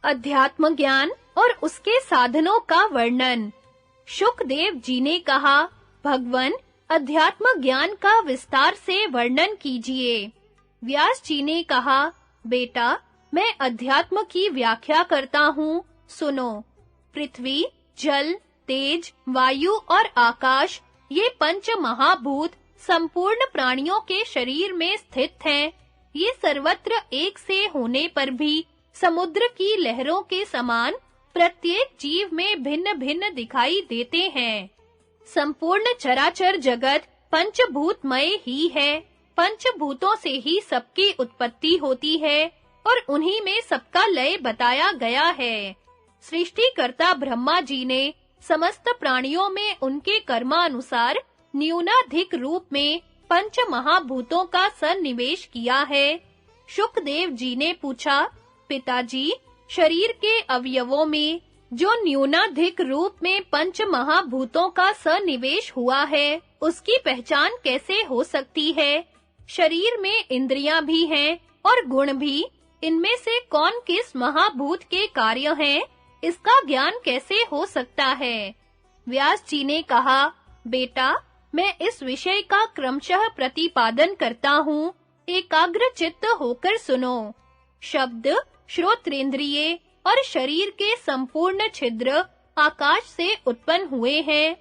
अध्यात्म ज्ञान और उसके साधनों का वर्णन। शुकदेव जी ने कहा, भगवन, अध्यात्म ज्ञान का विस्तार से वर्णन कीजिए। व्यास जी ने कहा, बेटा, मैं अध्यात्म की व्याख्या करता हूँ, सुनो। पृथ्वी, जल, तेज, वायु और आकाश, ये पंच महाभूत संपूर्ण प्राणियों के शरीर में स्थित हैं। ये सर्वत्र एक से होने पर भी समुद्र की लहरों के समान प्रत्येक जीव में भिन्न-भिन्न दिखाई देते हैं। संपूर्ण चराचर जगत पंचभूतमय ही है। पंचभूतों से ही सबकी उत्पत्ति होती है और उन्हीं में सबका लय बताया गया है। सृष्टिकर्ता ब्रह्मा जी ने समस्त प्राणियों में उनके कर्मानुसार न्यूनाधिक रूप में पंच महाभूतों का सन्निवेश किया है। शुकदेव जी ने पूछा, पिताजी, शरीर के अवयवों में जो न्यूनाधिक रूप में पंच महाभूतों का सन्निवेश हुआ है, उसकी पहचान कैसे हो सकती है? शरीर में इंद्रियां भी हैं और गुण भी। इनमें से कौन किस महाभूत के कार्य हैं, इसका ज्ञान कैसे हो सकता है? व्यास जी ने कहा, बेटा, मैं इस विषय का क्रमशः प्रतिपादन करता हूँ, एकाग्र चित्त होकर सुनो। शब्द, श्रोत्रेंद्रिय और शरीर के संपूर्ण छिद्र आकाश से उत्पन्न हुए हैं।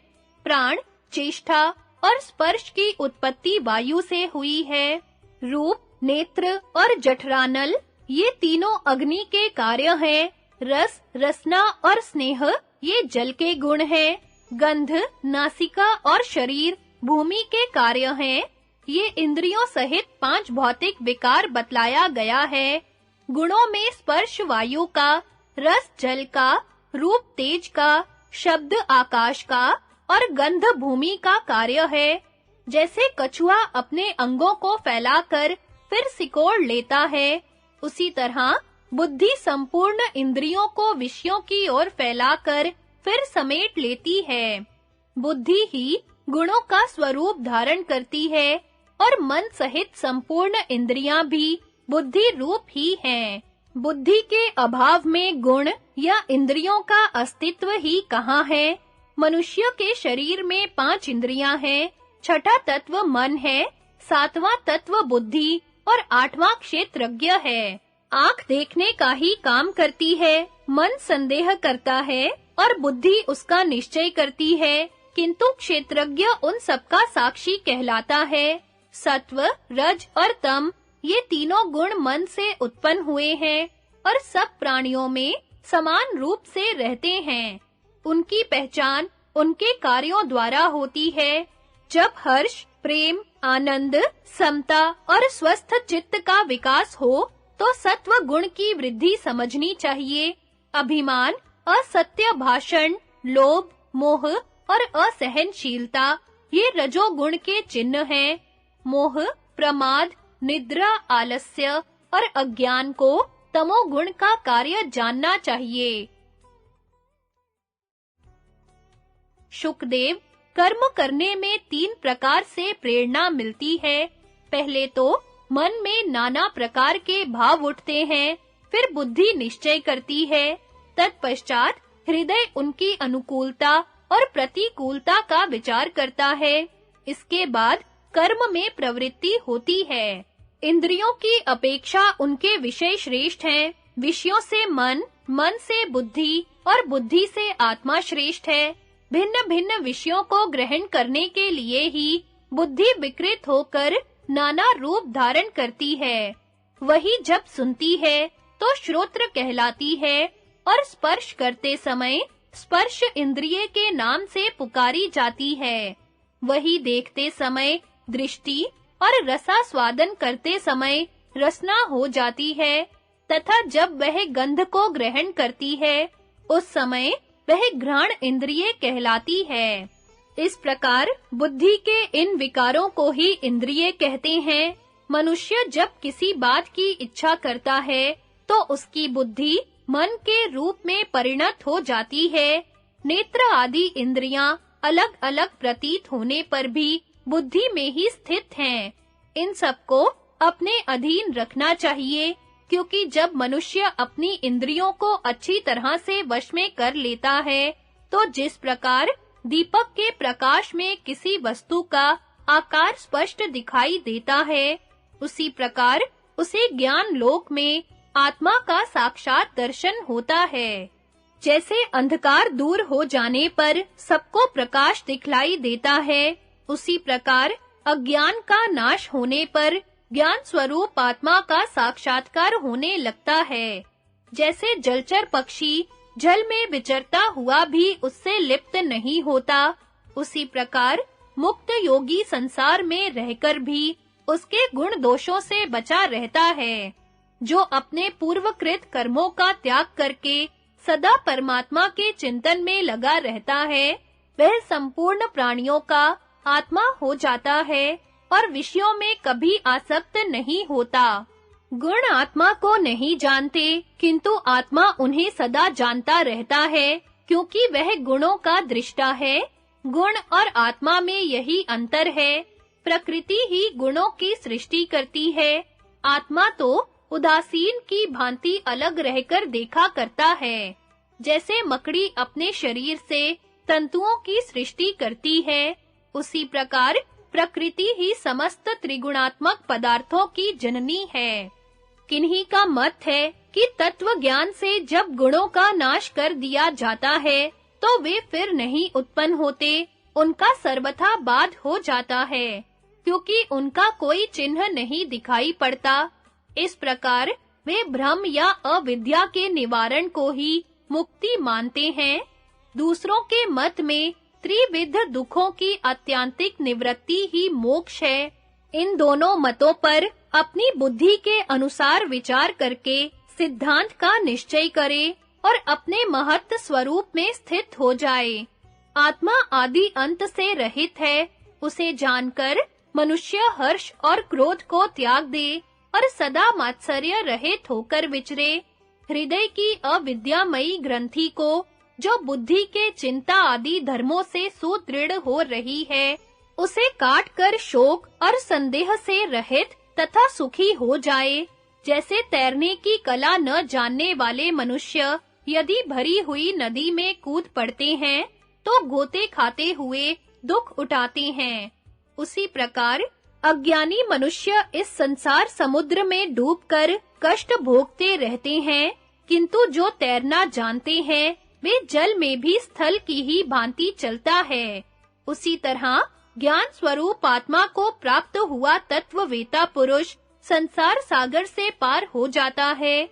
प्राण, चेष्टा और स्पर्श की उत्पत्ति वायु से हुई है। रूप, नेत्र और जठरानल, ये तीनों अग्नि के कार्य हैं। रस, रसना और स्नेह, ये जल के गुण हैं। गंध, नासिका और शरीर भूमि के कार्य हैं। ये इंद्रियों सहित 5 भौतिक विकार बतलाया गया है। गुणों में स्पर्श वायु का, रस जल का, रूप तेज का, शब्द आकाश का और गंध भूमि का कार्य है। जैसे कछुआ अपने अंगों को फैलाकर फिर सिकोड़ लेता है, उसी तरह बुद्धि संपूर्ण इंद्रियों को विषयों की ओर फैलाकर फिर समेट लेती है। बुद्धि ही गुणों का स्वरूप धारण करती है और मन सहित संपूर्ण इंद्रियां भी बुद्धि रूप ही हैं। बुद्धि के अभाव में गुण या इंद्रियों का अस्तित्व ही कहाँ है? मनुष्य के शरीर में 5 इंद्रियां हैं। छठा तत्व मन है, 7वां तत्व बुद्धि और 8वां क्षेत्रज्ञ है। आँख देखने का ही काम करती है, मन संदेह करता है और बुद्धि उसका निश्चय करती है, किंतु क्षेत्रज्ञ उन सबका साक्षी कहलाता है। सत्व, रज और तम, ये तीनों गुण मन से उत्पन्न हुए हैं और सब प्राणियों में समान रूप से रहते हैं। उनकी पहचान उनके कार्यों द्वारा होती है। जब हर्ष, प्रेम, आनंद, समता और स्वस्थ चित्त का विकास हो, तो सत्व गुण की वृद्धि समझनी चाहिए। अभिमान, असत्य भाषण, लोभ, मोह और असहनशीलता, ये रजोगुण के चिन्ह हैं। मोह, प्रमाद, निद्रा, आलस्य और अज्ञान को तमोगुण का कार्य जानना चाहिए। शुकदेव, कर्म करने में 3 प्रकार से प्रेरणा मिलती है। पहले तो मन में नाना प्रकार के भाव उठते हैं, फिर बुद्धि निश्चय करती है। तत्पश्चात हृदय उनकी अनुकूलता और प्रतिकूलता का विचार करता है। इसके बाद कर्म में प्रवृत्ति होती है। इंद्रियों की अपेक्षा उनके विषय श्रेष्ठ हैं। विषयों से मन, मन से बुद्धि और बुद्धि से आत्मा श्रेष्ठ है। भिन्न-भिन्न विषयों को ग्रहण करने के लिए ही बुद्धि विकृत होकर नाना रूप धारण करती है। वही जब सुनती है तो श्रोत्र कहलाती है और स्पर्श करते समय स्पर्श इंद्रिय के नाम से पुकारी जाती है। वही देखते समय दृष्टि और रसास्वादन करते समय रसना हो जाती है तथा जब वह गंध को ग्रहण करती है उस समय वह घ्राण इंद्रिय कहलाती है। इस प्रकार बुद्धि के इन विकारों को ही इंद्रिय कहते हैं। मनुष्य जब किसी बात की इच्छा करता है तो उसकी बुद्धि मन के रूप में परिणत हो जाती है। नेत्र आदि इंद्रियां अलग-अलग प्रतीत होने पर भी बुद्धि में ही स्थित हैं। इन सबको अपने अधीन रखना चाहिए। क्योंकि जब मनुष्य अपनी इंद्रियों को अच्छी तरह से वश में कर लेता है, तो जिस प्रकार दीपक के प्रकाश में किसी वस्तु का आकार स्पष्ट दिखाई देता है, उसी प्रकार उसे ज्ञान लोक में आत्मा का साक्षात दर्शन होता है। जैसे अंधकार दूर हो जाने पर सबको प्रकाश दिखलाई देता है, उसी प्रकार अज्ञान का नाश होने पर ज्ञान स्वरूप आत्मा का साक्षात्कार होने लगता है। जैसे जलचर पक्षी जल में विचरता हुआ भी उससे लिप्त नहीं होता, उसी प्रकार मुक्त योगी संसार में रहकर भी उसके गुण दोषों से बचा रहता है। जो अपने पूर्वकृत कर्मों का त्याग करके सदा परमात्मा के चिंतन में लगा रहता है, वह संपूर्ण प्राणियों का आत्मा हो जाता है और विषयों में कभी आसक्त नहीं होता। गुण आत्मा को नहीं जानते, किंतु आत्मा उन्हें सदा जानता रहता है, क्योंकि वह गुणों का दृष्टा है। गुण और आत्मा में यही अंतर है। प्रकृति ही गुणों की सृष्टि करती है, आत्मा तो उदासीन की भांति अलग रहकर देखा करता है। जैसे मकड़ी अपने शरीर से तंतुओं की सृष्टि करती है, उसी प्रकार प्रकृति ही समस्त त्रिगुणात्मक पदार्थों की जननी है। किन्हीं का मत है कि तत्व ज्ञान से जब गुणों का नाश कर दिया जाता है, तो वे फिर नहीं उत्पन्न होते, उनका सर्वथा बाध हो जाता है, क्योंकि उनका कोई चिन्ह नहीं दिखाई पड़ता। इस प्रकार वे भ्रम या अविद्या के निवारण को ही मुक्ति मानते हैं। दूसरों के मत में त्रिविध दुखों की आत्यंतिक निवृत्ति ही मोक्ष है। इन दोनों मतों पर अपनी बुद्धि के अनुसार विचार करके सिद्धांत का निश्चय करे और अपने महत्व स्वरूप में स्थित हो जाए। आत्मा आदि अंत से रहित है, उसे जानकर मनुष्य हर्ष और क्रोध को त्याग दे और सदा मात्सर्य रहित होकर विचरे। हृदय की अविद्यामयी ग्रंथि को, जो बुद्धि के चिंता आदि धर्मों से सुदृढ़ हो रही है, उसे काट कर शोक और संदेह से रहित तथा सुखी हो जाए। जैसे तैरने की कला न जानने वाले मनुष्य यदि भरी हुई नदी में कूद पड़ते हैं, तो गोते खाते हुए दुख उठाते हैं, उसी प्रकार अज्ञानी मनुष्य इस संसार समुद्र में डूबकर कष्ट भोगते रहते हैं, किंतु जो तैरना जानते हैं, वे जल में भी स्थल की ही भांति चलता है। उसी तरह ज्ञान स्वरूप आत्मा को प्राप्त हुआ तत्ववेता पुरुष संसार सागर से पार हो जाता है।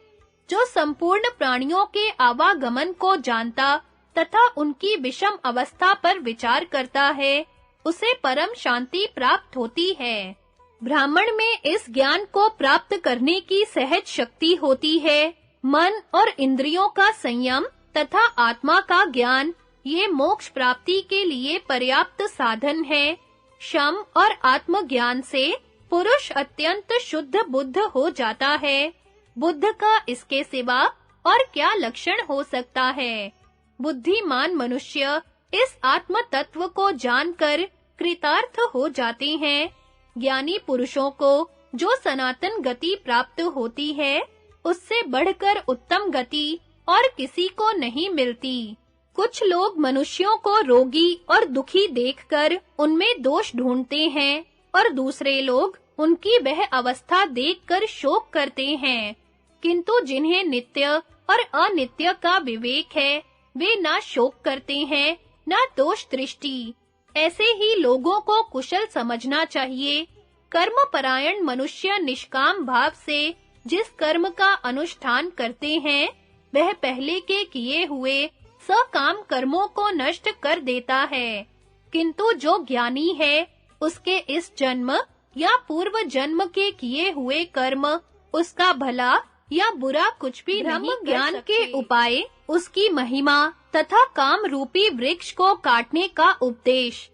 जो संपूर्ण प्राणियों के आवागमन को जानता तथा उनकी विषम अवस्था पर विचार करता है, उसे परम शांति प्राप्त होती है। ब्राह्मण में इस ज्ञान को प्राप्त करने की सहज शक्ति होती है। मन और इंद्रियों का संयम तथा आत्मा का ज्ञान, ये मोक्ष प्राप्ति के लिए पर्याप्त साधन है। शम और आत्मज्ञान से पुरुष अत्यंत शुद्ध बुद्ध हो जाता है। बुद्ध का इसके सिवा और क्या लक्षण हो सकता है? बुद्धिमान मनुष्य इस आत्म तत्व को जानकर कृतार्थ हो जाते हैं। ज्ञानी पुरुषों को जो सनातन गति प्राप्त होती है, उससे बढ़कर उत्तम गति और किसी को नहीं मिलती। कुछ लोग मनुष्यों को रोगी और दुखी देखकर उनमें दोष ढूंढते हैं, और दूसरे लोग उनकी वह अवस्था देखकर शोक करते हैं। किंतु जिन्हें नित्य और अनित्य का विवेक है, वे ना शोक करते हैं, ना दोष दृष्टि। ऐसे ही लोगों को कुशल समझना चाहिए। कर्मपरायण मनुष्य निष्काम भाव से जिस कर्म का अनुष्ठान करते हैं, वह पहले के किए हुए सकाम कर्मों को नष्ट कर देता है। किंतु जो ज्ञानी है, उसके इस जन्म या पूर्व जन्म के किए हुए कर्म उसका भला या बुरा कुछ भी नहीं कर सकते। ज्ञान के उपाय, उसकी महिमा तथा काम रूपी वृक्ष को काटने का उपदेश।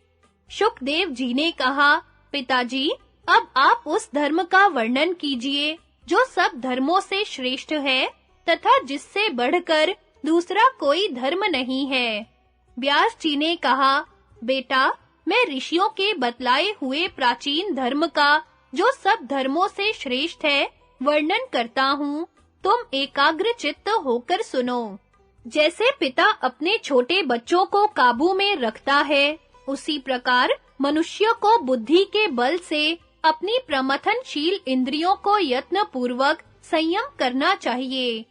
शुकदेव जी ने कहा, पिताजी, अब आप उस धर्म का वर्णन कीजिए जो सब धर्मों से श्रेष्ठ है तथा जिससे बढ़कर दूसरा कोई धर्म नहीं है। व्यास जी ने कहा, बेटा, मैं ऋषियों के बतलाए हुए प्राचीन धर्म का, जो सब धर्मों से श्रेष्ठ है, वर्णन करता हूँ। तुम एकाग्र चित्त होकर सुनो। जैसे पिता अपने छोटे बच्चों को काबू में रखता है, उसी प्रकार मनुष्य को बुद्धि के बल से अपनी प्रमथनशील इंद्रियों को यत्न पूर्वक संयम करना चाहिए।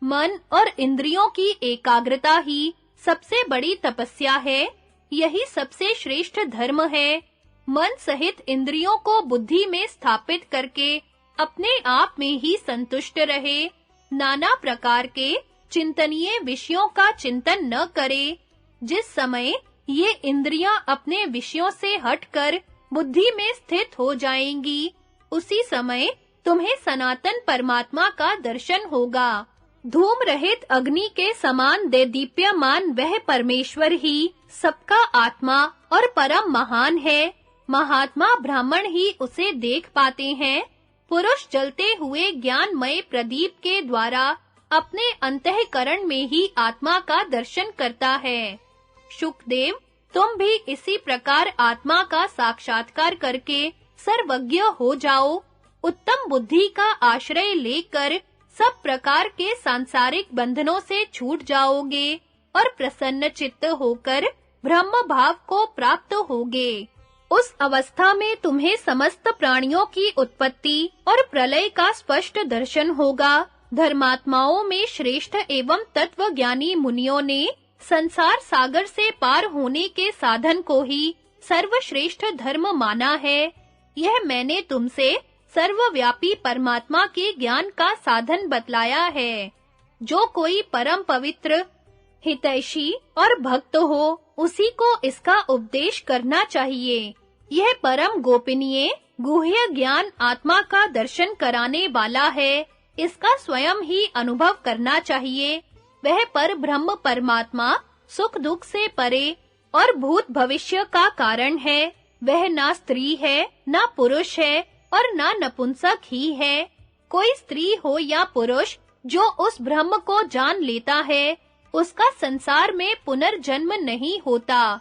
मन और इंद्रियों की एकाग्रता ही सबसे बड़ी तपस्या है। यही सबसे श्रेष्ठ धर्म है। मन सहित इंद्रियों को बुद्धि में स्थापित करके अपने आप में ही संतुष्ट रहे। नाना प्रकार के चिंतनीय विषयों का चिंतन न करे। जिस समय ये इंद्रियां अपने विषयों से हटकर बुद्धि में स्थित हो जाएंगी, उसी समय तुम्हें सनातन परमात्मा का दर्शन होगा। धूम रहित अग्नि के समान देदीप्यमान वह परमेश्वर ही सबका आत्मा और परम महान है। महात्मा ब्राह्मण ही उसे देख पाते हैं। पुरुष जलते हुए ज्ञानमय प्रदीप के द्वारा अपने अंतःकरण में ही आत्मा का दर्शन करता है। शुकदेव, तुम भी इसी प्रकार आत्मा का साक्षात्कार करके सर्वज्ञ हो जाओ। उत्तम बुद्धि का आश्रय लेकर सब प्रकार के सांसारिक बंधनों से छूट जाओगे और प्रसन्न चित्त होकर ब्रह्म भाव को प्राप्त होगे। उस अवस्था में तुम्हें समस्त प्राणियों की उत्पत्ति और प्रलय का स्पष्ट दर्शन होगा। धर्मात्माओं में श्रेष्ठ एवं तत्वज्ञानी मुनियों ने संसार सागर से पार होने के साधन को ही सर्वश्रेष्ठ धर्म माना है। यह मैंने तुमसे सर्वव्यापी परमात्मा के ज्ञान का साधन बतलाया है। जो कोई परम पवित्र, हितैषी और भक्त हो, उसी को इसका उपदेश करना चाहिए। यह परम गोपनीय गुह्य ज्ञान आत्मा का दर्शन कराने वाला है। इसका स्वयं ही अनुभव करना चाहिए। वह पर ब्रह्म परमात्मा सुख दुख से परे और भूत भविष्य का कारण है। वह ना स्त्री है, ना पुरुष है और ना नपुंसक ही है। कोई स्त्री हो या पुरुष जो उस ब्रह्म को जान लेता है, उसका संसार में पुनर्जन्म नहीं होता।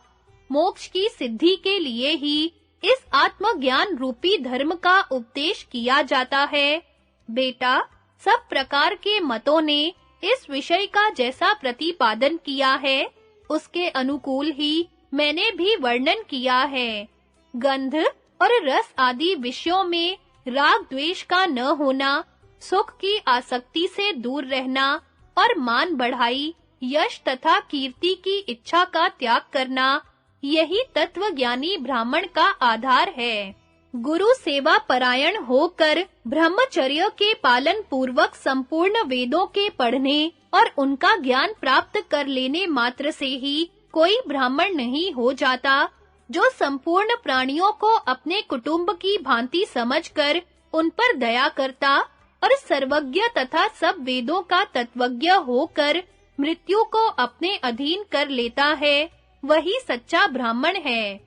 मोक्ष की सिद्धि के लिए ही इस आत्मज्ञान रूपी धर्म का उपदेश किया जाता है। बेटा, सब प्रकार के मतों ने इस विषय का जैसा प्रतिपादन किया है, उसके अनुकूल ही मैंने भी वर्णन किया है। गंध और रस आदि विषयों में राग द्वेष का न होना, सुख की आसक्ति से दूर रहना और मान बढ़ाई, यश तथा कीर्ति की इच्छा का त्याग करना, यही तत्वज्ञानी ब्राह्मण का आधार है। गुरु सेवा परायण होकर ब्रह्मचर्य के पालन पूर्वक संपूर्ण वेदों के पढ़ने और उनका ज्ञान प्राप्त कर लेने मात्र से ही कोई ब्राह्मण नहीं हो जाता। जो संपूर्ण प्राणियों को अपने कुटुंब की भांति समझकर उन पर दया करता और सर्वज्ञ तथा सब वेदों का तत्वज्ञ होकर मृत्यु को अपने अधीन कर लेता है, वही सच्चा ब्राह्मण है।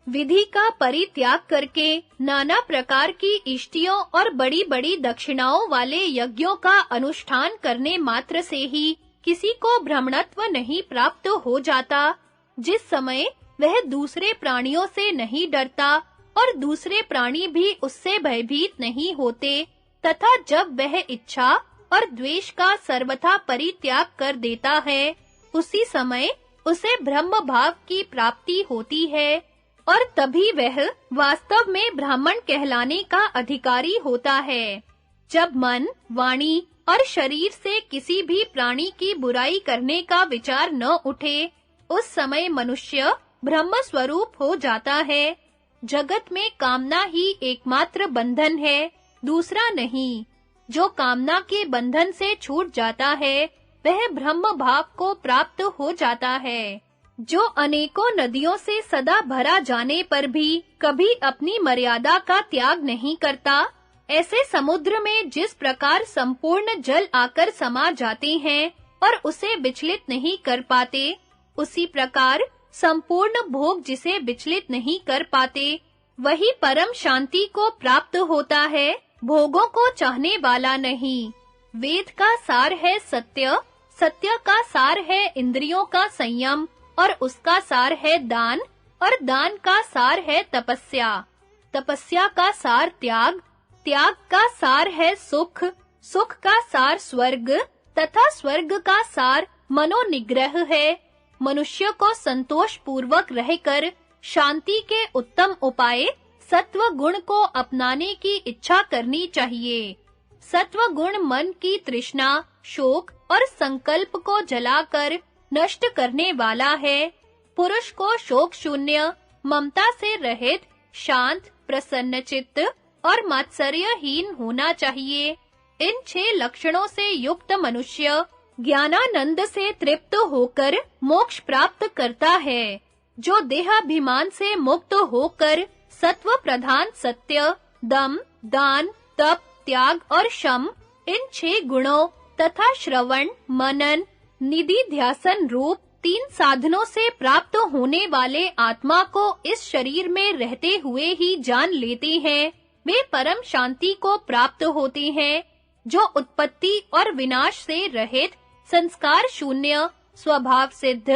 विधि का परित्याग करके नाना प्रकार की इष्टियों और बड़ी-बड़ी दक्षिणाओं वाले यज्ञों का अनुष्ठान करने मात्र से ही किसी को ब्राह्मणत्व नहीं प्राप्त हो जाता। जिस समय वह दूसरे प्राणियों से नहीं डरता और दूसरे प्राणी भी उससे भयभीत नहीं होते, तथा जब वह इच्छा और द्वेष का सर्वथा परित्याग कर देता है, उसी समय उसे ब्रह्म भाव की प्राप्ति होती है और तभी वह वास्तव में ब्राह्मण कहलाने का अधिकारी होता है। जब मन, वाणी और शरीर से किसी भी प्राणी की बुराई करने का विचार न उठे, उस समय मनुष्य ब्रह्म स्वरूप हो जाता है। जगत में कामना ही एकमात्र बंधन है, दूसरा नहीं। जो कामना के बंधन से छूट जाता है, वह ब्रह्म भाव को प्राप्त हो जाता है। जो अनेकों नदियों से सदा भरा जाने पर भी कभी अपनी मर्यादा का त्याग नहीं करता, ऐसे समुद्र में जिस प्रकार संपूर्ण जल आकर समा जाते हैं और उसे विचलित नहीं कर पाते, उसी प्रकार संपूर्ण भोग जिसे विचलित नहीं कर पाते, वही परम शांति को प्राप्त होता है, भोगों को चाहने वाला नहीं। वेद का सार है सत्य, सत्य का सार है इंद्रियों का संयम और उसका सार है दान, और दान का सार है तपस्या। तपस्या का सार त्याग, त्याग का सार है सुख, सुख का सार स्वर्ग तथा स्वर्ग का सार मनोनिग्रह है। मनुष्य को संतोष पूर्वक रहकर शांति के उत्तम उपाय सत्व गुण को अपनाने की इच्छा करनी चाहिए। सत्व गुण मन की तृष्णा, शोक और संकल्प को जलाकर नष्ट करने वाला है। पुरुष को शोक शून्य, ममता से रहित, शांत, प्रसन्नचित्त और मात्सर्यहीन होना चाहिए। इन 6 लक्षणों से युक्त मनुष्य ज्ञानानंद से तृप्त होकर मोक्ष प्राप्त करता है। जो देहाभिमान से मुक्त होकर सत्व प्रधान सत्य, दम, दान, तप, त्याग और शम, इन 6 गुणों तथा श्रवण, मनन, निधि ध्यासन रूप 3 साधनों से प्राप्त होने वाले आत्मा को इस शरीर में रहते हुए ही जान लेते हैं, वे परम शांति को प्राप्त होते हैं। जो उत्पत्ति और विनाश से रहित, संस्कार शून्य, स्वभाव सिद्ध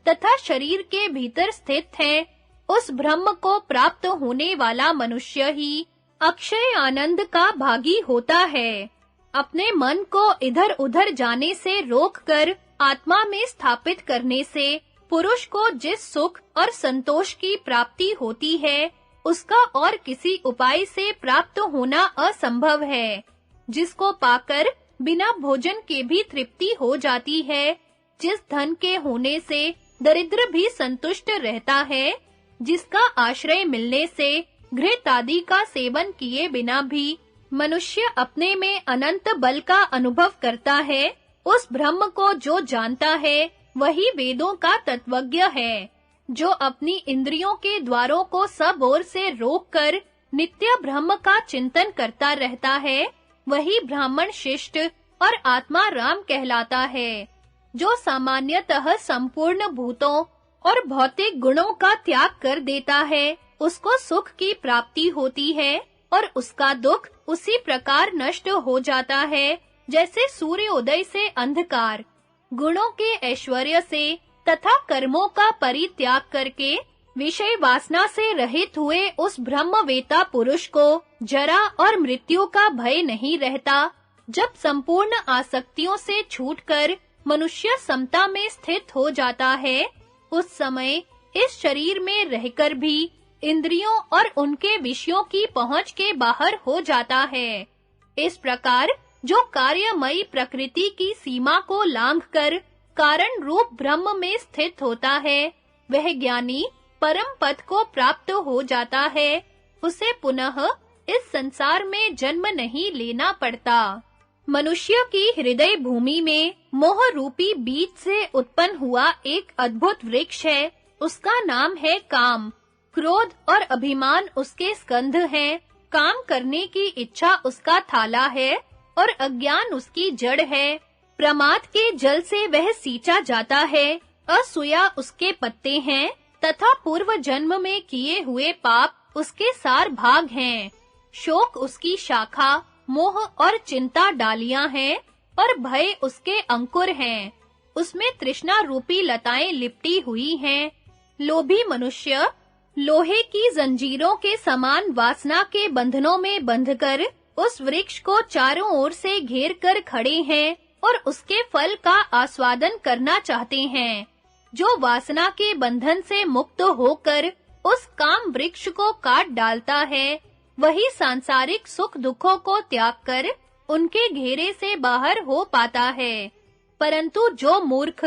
तथा शरीर के भीतर स्थित है, उस ब्रह्म को प्राप्त होने वाला मनुष्य ही अक्षय आनंद का भागी होता है। अपने मन को इधर-उधर जाने से रोककर आत्मा में स्थापित करने से पुरुष को जिस सुख और संतोष की प्राप्ति होती है, उसका और किसी उपाय से प्राप्त होना असंभव है। जिसको पाकर बिना भोजन के भी तृप्ति हो जाती है, जिस धन के होने से दरिद्र भी संतुष्ट रहता है, जिसका आश्रय मिलने से घृत आदि का सेवन किए बिना भी मनुष्य अपने में अनंत बल का अनुभव करता है, उस ब्रह्म को जो जानता है, वही वेदों का तत्वज्ञ है। जो अपनी इंद्रियों के द्वारों को सब ओर से रोककर नित्य ब्रह्म का चिंतन करता रहता है, वही ब्राह्मण शिष्ट और आत्मा राम कहलाता है। जो सामान्यतः संपूर्ण भूतों और भौतिक गुणों का त्याग कर देता है, उसको सुख की प्राप्ति होती है और उसका दुख उसी प्रकार नष्ट हो जाता है जैसे सूर्योदय से अंधकार। गुणों के ऐश्वर्य से तथा कर्मों का परित्याग करके विषय वासना से रहित हुए उस ब्रह्मवेता पुरुष को जरा और मृत्यु का भय नहीं रहता। जब संपूर्ण आसक्तियों से छूटकर मनुष्य समता में स्थित हो जाता है, उस समय इस शरीर में रहकर भी इंद्रियों और उनके विषयों की पहुंच के बाहर हो जाता है। इस प्रकार जो कार्यमयी प्रकृति की सीमा को लांघकर कारण रूप ब्रह्म में स्थित होता है, वह ज्ञानी परम पद को प्राप्त हो जाता है। उसे पुनः इस संसार में जन्म नहीं लेना पड़ता। मनुष्य की हृदय भूमि में मोह रूपी बीज से उत्पन्न हुआ एक अद्भुत वृक्ष है। उसका नाम है काम। क्रोध और अभिमान उसके स्कंध हैं। काम करने की इच्छा उसका थाला है और अज्ञान उसकी जड़ है। प्रमाद के जल से वह सींचा जाता है। असूया उसके पत्ते हैं तथा पूर्व जन्म में किए हुए पाप उसके सार भाग हैं। शोक उसकी शाखा, मोह और चिंता डालियां हैं और भय उसके अंकुर हैं। उसमें तृष्णा रूपी लताएं लिपटी हुई हैं। लोभी मनुष्य लोहे की जंजीरों के समान वासना के बंधनों में बंधकर उस वृक्ष को चारों ओर से घेर कर खड़े हैं और उसके फल का आस्वादन करना चाहते हैं। जो वासना के बंधन से मुक्त होकर उस काम वृक्ष को काट डालता है, वही सांसारिक सुख दुखों को त्याग कर उनके घेरे से बाहर हो पाता है। परंतु जो मूर्ख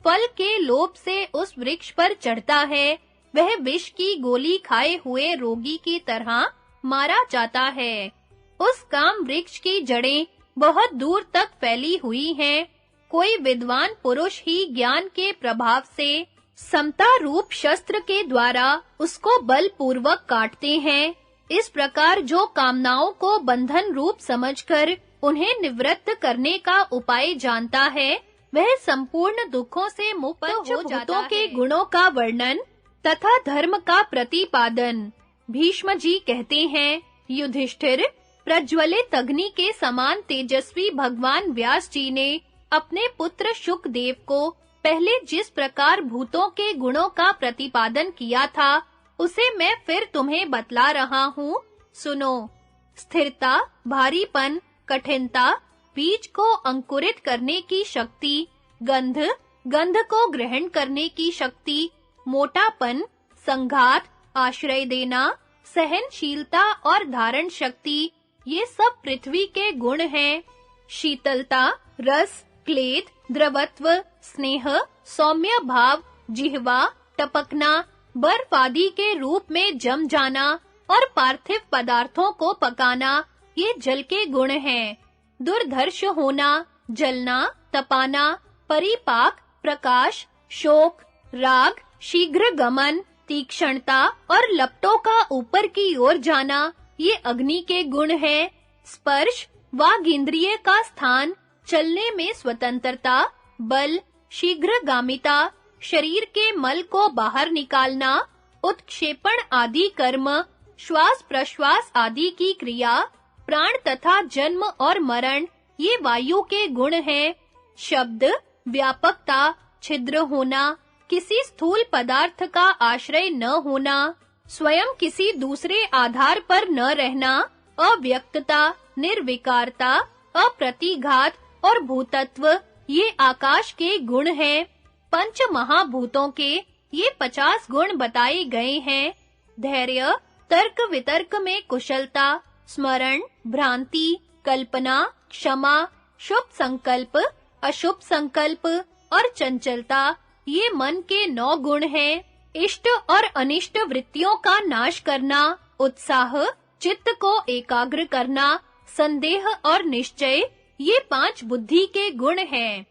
फल के लोभ से उस वृक्ष पर चढ़ता है, वह विष की गोली खाए हुए रोगी की तरह मारा जाता है। उस काम वृक्ष की जड़ें बहुत दूर तक फैली हुई हैं। कोई विद्वान पुरुष ही ज्ञान के प्रभाव से समता रूप शस्त्र के द्वारा उसको बलपूर्वक काटते हैं। इस प्रकार जो कामनाओं को बंधन रूप समझकर उन्हें निवृत्त करने का उपाय जानता है, वह संपूर्ण दुखों से मुक्त हो जाता है। के गुणों का वर्णन तथा धर्म का प्रतिपादन। भीष्म जी कहते हैं, युधिष्ठिर, प्रज्वलित अग्नि के समान तेजस्वी भगवान व्यास जी ने अपने पुत्र शुकदेव को पहले जिस प्रकार भूतों के गुणों का प्रतिपादन किया था, उसे मैं फिर तुम्हें बतला रहा हूँ। सुनो। स्थिरता, भारीपन, कठिनता, बीज को अंकुरित करने की शक्ति, गंध को ग्रहण करने की शक्ति, मोटापन, संघात, आश्रय देना, सहनशीलता और धारण शक्ति, ये सब पृथ्वी के गुण हैं। शीतलता, रस, क्लेद, द्रवत्व, स्नेह, सौम्य भाव, जिह्वा, टपकना, बर्फ आदि के रूप में जम जाना और पार्थिव पदार्थों को पकाना, ये जल के गुण हैं। दुर्धर्ष होना, जलना, तपाना, परिपाक, प्रकाश, शोक, राग, शीघ्र गमन, तीक्ष्णता और लपटों का ऊपर की ओर जाना, ये अग्नि के गुण हैं। स्पर्श, वाग इंद्रिय का स्थान, चलने में स्वतंत्रता, बल, शीघ्रगामिता, शरीर के मल को बाहर निकालना, उत्क्षेपण आदि कर्म, श्वास प्रश्वास आदि की क्रिया, प्राण तथा जन्म और मरण, ये वायु के गुण हैं। शब्द, व्यापकता, छिद्र होना, किसी स्थूल पदार्थ का आश्रय न होना, स्वयं किसी दूसरे आधार पर न रहना, अव्यक्तता, निर्विकारता, अप्रतिघात और भूतत्व, ये आकाश के गुण हैं। पंच महाभूतों के ये 50 गुण बताए गए हैं। धैर्य, तर्क वितर्क में कुशलता, स्मरण, भ्रांति, कल्पना, क्षमा, शुभ संकल्प, अशुभ संकल्प और चंचलता, ये मन के 9 गुण हैं। इष्ट और अनिष्ट वृत्तियों का नाश करना, उत्साह, चित्त को एकाग्र करना, संदेह और निश्चय, ये 5 बुद्धि के गुण हैं।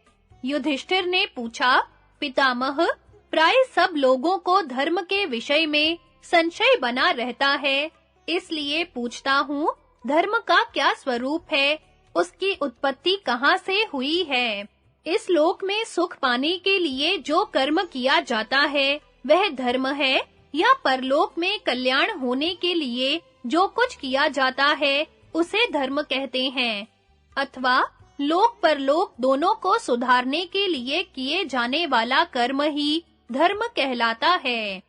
युधिष्ठिर ने पूछा, पितामह, प्राय सब लोगों को धर्म के विषय में संशय बना रहता है, इसलिए पूछता हूँ, धर्म का क्या स्वरूप है? उसकी उत्पत्ति कहाँ से हुई है? इस लोक में सुख पाने के लिए जो कर्म किया जाता है, वह धर्म है, या परलोक में कल्याण होने के लिए जो कुछ किया जाता है, उसे धर्म कहते हैं? अथवा लोक परलोक दोनों को सुधारने के लिए किए जाने वाला कर्म ही धर्म कहलाता है।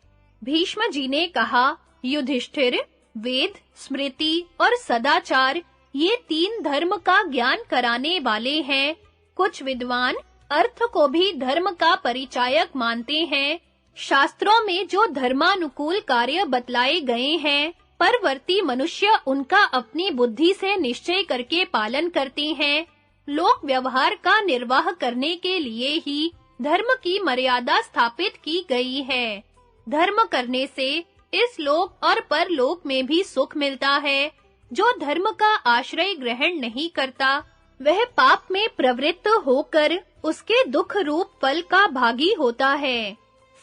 भीष्म जी ने कहा, युधिष्ठिर, वेद, स्मृति और सदाचार, ये 3 धर्म का ज्ञान कराने वाले हैं। कुछ विद्वान अर्थ को भी धर्म का परिचायक मानते हैं। शास्त्रों में जो धर्मानुकूल कार्य बतलाए गए हैं, परवर्ती मनुष्य उनका अपनी बुद्धि से निश्चय करके पालन करते हैं। लोक व्यवहार का निर्वाह करने के लिए ही धर्म की मर्यादा स्थापित की गई है। धर्म करने से इस लोक और परलोक में भी सुख मिलता है। जो धर्म का आश्रय ग्रहण नहीं करता, वह पाप में प्रवृत्त होकर उसके दुख रूप फल का भागी होता है।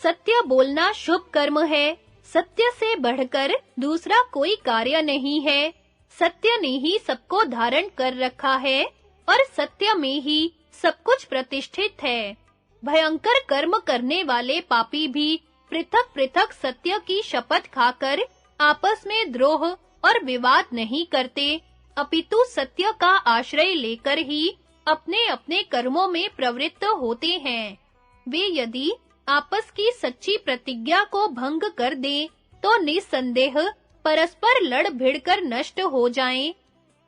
सत्य बोलना शुभ कर्म है। सत्य से बढ़कर दूसरा कोई कार्य नहीं है। सत्य ने ही सबको धारण कर रखा है और सत्य में ही सब कुछ प्रतिष्ठित है। भयंकर कर्म करने वाले पापी भी पृथक-पृथक सत्य की शपथ खाकर आपस में द्रोह और विवाद नहीं करते, अपितु सत्य का आश्रय लेकर ही अपने-अपने कर्मों में प्रवृत्त होते हैं। वे यदि आपस की सच्ची प्रतिज्ञा को भंग कर दें, तो निसंदेह परस्पर लड़ भिड़कर नष्ट हो जाएं।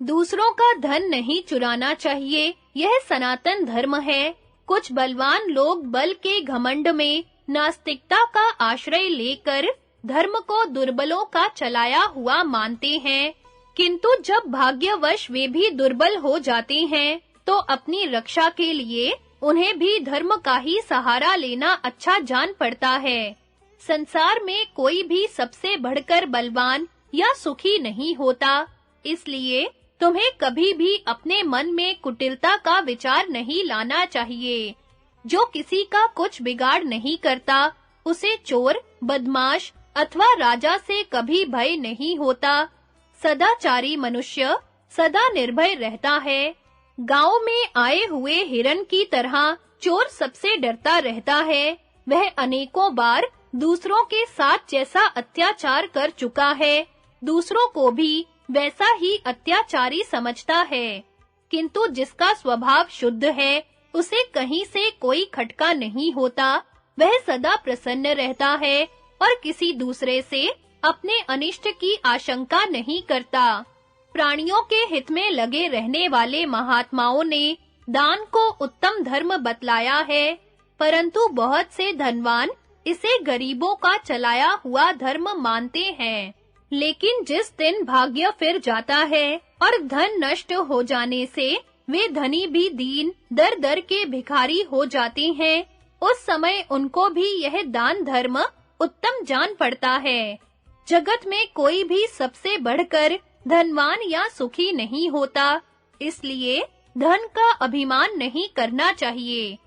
दूसरों का धन नहीं चुराना चाहिए, यह सनातन धर्म है। कुछ बलवान लोग बल के घमंड में नास्तिकता का आश्रय लेकर धर्म को दुर्बलों का चलाया हुआ मानते हैं, किंतु जब भाग्यवश वे भी दुर्बल हो जाते हैं, तो अपनी रक्षा के लिए उन्हें भी धर्म का ही सहारा लेना अच्छा जान पड़ता है। संसार में कोई भी सबसे बढ़कर बलवान या सुखी नहीं होता, इसलिए तुम्हें कभी भी अपने मन में कुटिलता का विचार नहीं लाना चाहिए। जो किसी का कुछ बिगाड़ नहीं करता, उसे चोर, बदमाश अथवा राजा से कभी भय नहीं होता। सदाचारी मनुष्य सदा निर्भय रहता है। गांव में आए हुए हिरन की तरह चोर सबसे डरता रहता है। वह अनेकों बार दूसरों के साथ जैसा अत्याचार कर चुका है, दूसरों को भी वैसा ही अत्याचारी समझता है। किंतु जिसका स्वभाव शुद्ध है, उसे कहीं से कोई खटका नहीं होता। वह सदा प्रसन्न रहता है और किसी दूसरे से अपने अनिष्ट की आशंका नहीं करता। प्राणियों के हित में लगे रहने वाले महात्माओं ने दान को उत्तम धर्म बतलाया है, परंतु बहुत से धनवान इसे गरीबों का चलाया हुआ धर्म मानते हैं। लेकिन जिस दिन भाग्य फिर जाता है और धन नष्ट हो जाने से वे धनी भी दीन दर-दर के भिखारी हो जाते हैं, उस समय उनको भी यह दान धर्म उत्तम जान पड़ता है। जगत में कोई भी सबसे बढ़कर धनवान या सुखी नहीं होता, इसलिए धन का अभिमान नहीं करना चाहिए।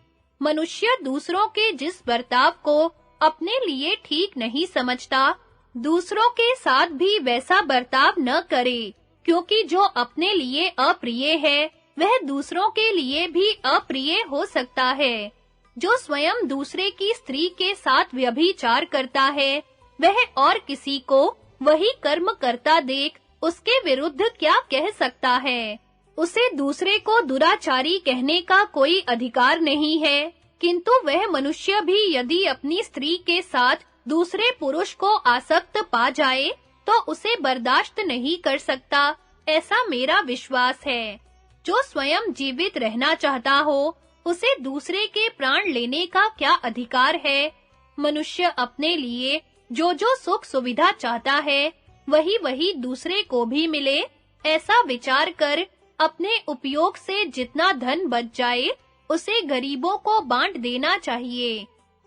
मनुष्य दूसरों के जिस बर्ताव को अपने लिए ठीक नहीं समझता, दूसरों के साथ भी वैसा बर्ताव न करे, क्योंकि जो अपने लिए अप्रिय है, वह दूसरों के लिए भी अप्रिय हो सकता है। जो स्वयं दूसरे की स्त्री के साथ व्यभिचार करता है, वह और किसी को वही कर्म करता देख उसके विरुद्ध क्या कह सकता है? उसे दूसरे को दुराचारी कहने का कोई अधिकार नहीं है, किंतु वह मनुष्य भी यदि अपनी स्त्री के साथ दूसरे पुरुष को आसक्त पा जाए, तो उसे बर्दाश्त नहीं कर सकता, ऐसा मेरा विश्वास है। जो स्वयं जीवित रहना चाहता हो, उसे दूसरे के प्राण लेने का क्या अधिकार है? मनुष्य अपने लिए जो सुख सुविधा चाहता है, वही दूसरे को भी मिले, ऐसा विचार कर अपने उपयोग से जितना धन बच जाए, उसे गरीबों को बांट देना चाहिए।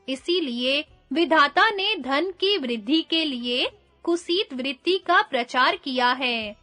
इसीलिए विधाता ने धन की वृद्धि के लिए कुसीत वृत्ति का प्रचार किया है।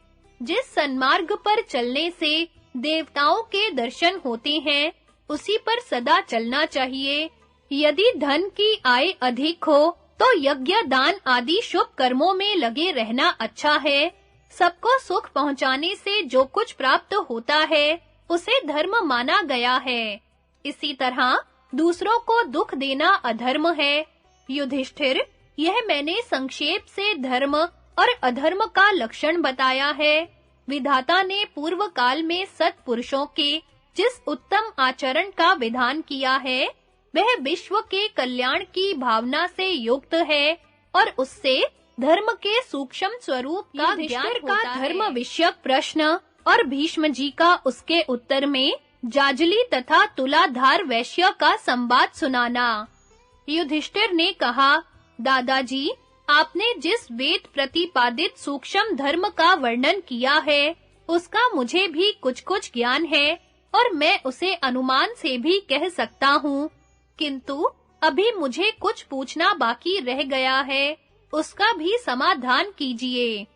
जिस सन्मार्ग पर चलने से देवताओं के दर्शन होते हैं, उसी पर सदा चलना चाहिए। यदि धन की आय अधिक हो, तो यज्ञ दान आदि शुभ कर्मों में लगे रहना अच्छा है। सबको सुख पहुंचाने से जो कुछ प्राप्त होता है, उसे धर्म माना गया है। इसी तरह दूसरों को दुख देना अधर्म है। युधिष्ठिर, यह मैंने संक्षेप से धर्म और अधर्म का लक्षण बताया है। विधाता ने पूर्व काल में सत्पुरुषों के जिस उत्तम आचरण का विधान किया है, वह विश्व के कल्याण की भावना से युक्त है और उससे धर्म के सूक्ष्म स्वरूप का ज्ञान होता है। धर्म विषयक प्रश्न और भीष्म जी का उसके उत्तर में जाजली तथा तुलाधार वैश्य का संवाद सुनाना। युधिष्ठिर ने कहा, दादाजी, आपने जिस वेद प्रतिपादित सूक्ष्म धर्म का वर्णन किया है, उसका मुझे भी कुछ-कुछ ज्ञान है और मैं उसे अनुमान से भी कह सकता हूँ, किंतु अभी मुझे कुछ पूछना बाकी रह गया है, उसका भी समाधान कीजिए।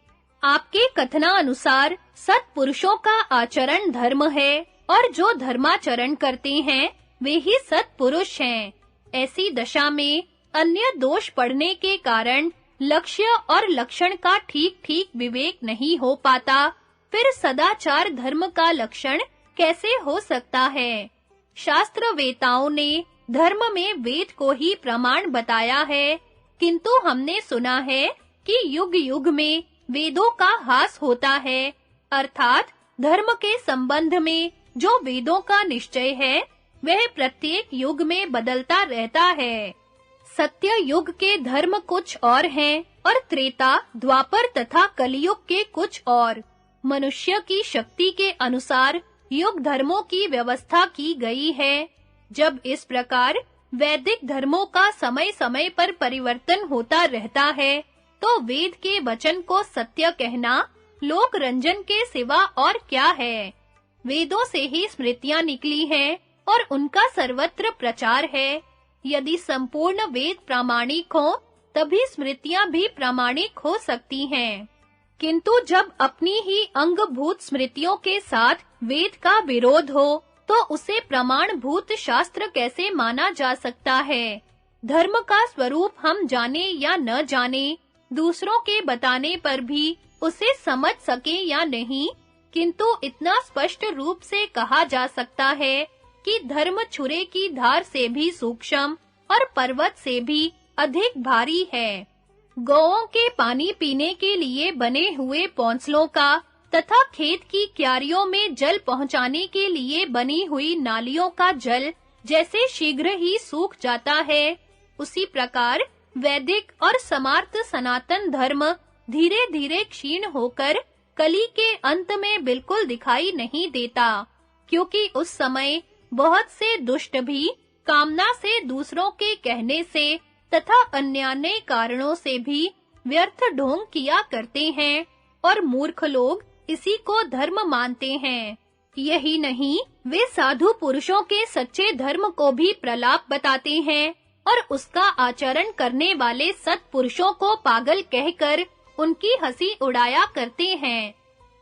आपके कथनानुसार सत्पुरुषों का आचरण धर्म है और जो धर्माचरण करते हैं, वे ही सत्पुरुष हैं। ऐसी दशा में अन्य दोष पड़ने के कारण लक्ष्य और लक्षण का ठीक-ठीक विवेक नहीं हो पाता, फिर सदाचार धर्म का लक्षण कैसे हो सकता है? शास्त्र वेताओं ने धर्म में वेद को ही प्रमाण बताया है, किंतु हमने सुना है कि युग-युग में वेदों का हास होता है, अर्थात धर्म के संबंध में जो वेदों का निश्चय है, वह प्रत्येक युग में बदलता रहता है। सत्य युग के धर्म कुछ और हैं और त्रेता, द्वापर तथा कलियुग के कुछ और। मनुष्य की शक्ति के अनुसार युग धर्मों की व्यवस्था की गई है। जब इस प्रकार वैदिक धर्मों का समय-समय पर परिवर्तन होता रहता है, तो वेद के वचन को सत्य कहना लोक रंजन के सिवा और क्या है? वेदों से ही स्मृतियां निकली हैं और उनका सर्वत्र प्रचार है। यदि संपूर्ण वेद प्रामाणिक हो, तभी स्मृतियां भी प्रामाणिक हो सकती हैं। किंतु जब अपनी ही अंगभूत स्मृतियों के साथ वेद का विरोध हो, तो उसे प्रमाणभूत शास्त्र कैसे माना जा सकता है? धर्म का स्वरूप हम जाने या न जाने, दूसरों के बताने पर भी उसे समझ सके या नहीं, किंतु इतना स्पष्ट रूप से कहा जा सकता है कि धर्म छुरे की धार से भी सूक्ष्म और पर्वत से भी अधिक भारी है। गौओं के पानी पीने के लिए बने हुए पौंसलों का तथा खेत की क्यारियों में जल पहुंचाने के लिए बनी हुई नालियों का जल जैसे शीघ्र ही सूख जाता है, उसी प्रकार वैदिक और समार्थ सनातन धर्म धीरे-धीरे क्षीण होकर कली के अंत में बिल्कुल दिखाई नहीं देता, क्योंकि उस समय बहुत से दुष्ट भी कामना से दूसरों के कहने से तथा अन्य कारणों से भी व्यर्थ ढोंग किया करते हैं और मूर्ख लोग इसी को धर्म मानते हैं। यही नहीं, वे साधु पुरुषों के सच्चे धर्म को भी प्रलाप बताते हैं और उसका आचरण करने वाले सत्पुरुषों को पागल कहकर उनकी हंसी उड़ाया करते हैं।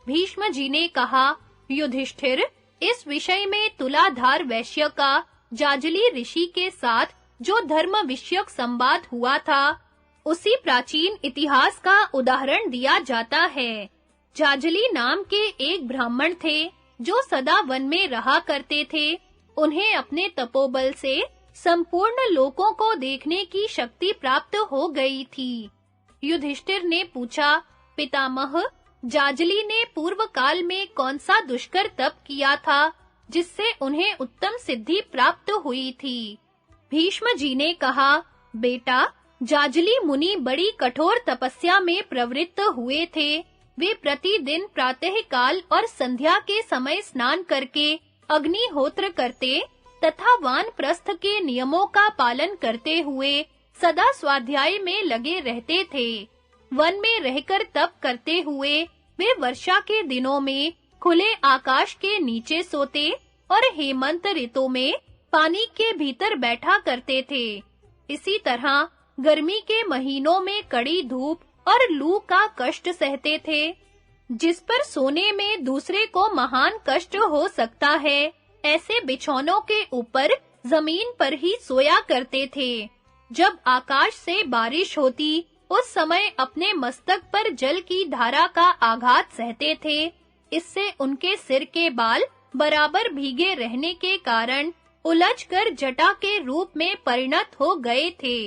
भीष्म जी ने कहा, युधिष्ठिर, इस विषय में तुलाधार वैश्य का जाजली ऋषि के साथ जो धर्म विषयक संवाद हुआ था, उसी प्राचीन इतिहास का उदाहरण दिया जाता है। जाजली नाम के एक ब्राह्मण थे जो सदा वन में रहा करते थे। उन्हें अपने तपोबल से संपूर्ण लोकों को देखने की शक्ति प्राप्त हो गई थी। युधिष्ठिर ने पूछा, पितामह, जाजली ने पूर्व काल में कौन सा दुष्कर तप किया था जिससे उन्हें उत्तम सिद्धि प्राप्त हुई थी? भीष्म जी ने कहा, बेटा, जाजली मुनि बड़ी कठोर तपस्या में प्रवृत्त हुए थे। वे प्रतिदिन प्रातः काल और संध्या के समय स्नान करके अग्निहोत्र करते तथा वानप्रस्थ के नियमों का पालन करते हुए सदा स्वाध्याय में लगे रहते थे। वन में रहकर तप करते हुए वे वर्षा के दिनों में खुले आकाश के नीचे सोते और हेमंत ऋतु में पानी के भीतर बैठा करते थे। इसी तरह गर्मी के महीनों में कड़ी धूप और लू का कष्ट सहते थे। जिस पर सोने में दूसरे को महान कष्ट हो सकता है, ऐसे बिछौनों के ऊपर जमीन पर ही सोया करते थे। जब आकाश से बारिश होती, उस समय अपने मस्तक पर जल की धारा का आघात सहते थे। इससे उनके सिर के बाल बराबर भीगे रहने के कारण उलझकर जटा के रूप में परिणत हो गए थे।